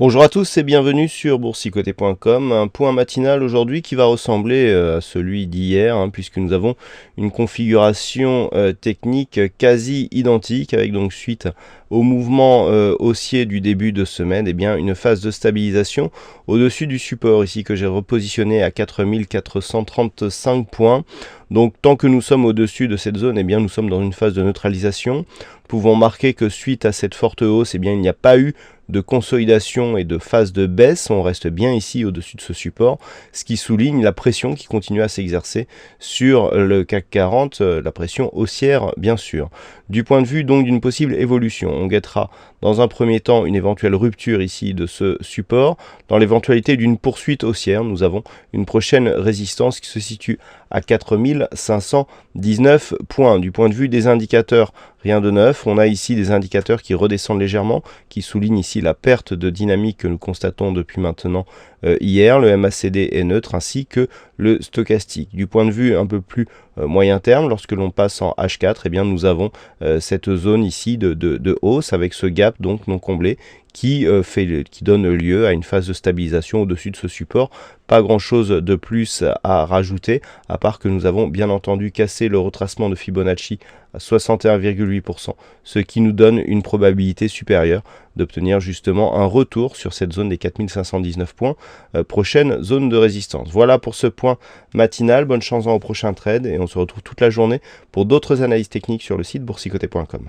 Bonjour à tous et bienvenue sur boursicoté.com. Un point matinal aujourd'hui qui va ressembler à celui d'hier, puisque nous avons une configuration technique quasi identique, avec donc suite au mouvement haussier du début de semaine, une phase de stabilisation au-dessus du support ici que j'ai repositionné à 4435 points. Donc tant que nous sommes au-dessus de cette zone, nous sommes dans une phase de neutralisation. Nous pouvons marquer que suite à cette forte hausse, il n'y a pas eu de consolidation et de phase de baisse. On reste bien ici au-dessus de ce support, ce qui souligne la pression qui continue à s'exercer sur le CAC 40, la pression haussière bien sûr. Du point de vue donc d'une possible évolution, on guettera dans un premier temps une éventuelle rupture ici de ce support. Dans l'éventualité d'une poursuite haussière, nous avons une prochaine résistance qui se situe à 4519 points. Du point de vue des indicateurs, rien de neuf. On a ici des indicateurs qui redescendent légèrement, qui soulignent ici la perte de dynamique que nous constatons depuis maintenant hier. Le MACD est neutre ainsi que le stochastique. Du point de vue un peu plus moyen terme, lorsque l'on passe en H4, nous avons cette zone ici de hausse avec ce gap donc non comblé qui donne lieu à une phase de stabilisation au-dessus de ce support. Pas grand chose de plus à rajouter, à part que nous avons bien entendu cassé le retracement de Fibonacci à 61,8%, ce qui nous donne une probabilité supérieure d'obtenir justement un retour sur cette zone des 4519 points, prochaine zone de résistance. Voilà pour ce point matinal, bonne chance au prochain trade et on se retrouve toute la journée pour d'autres analyses techniques sur le site boursicoté.com.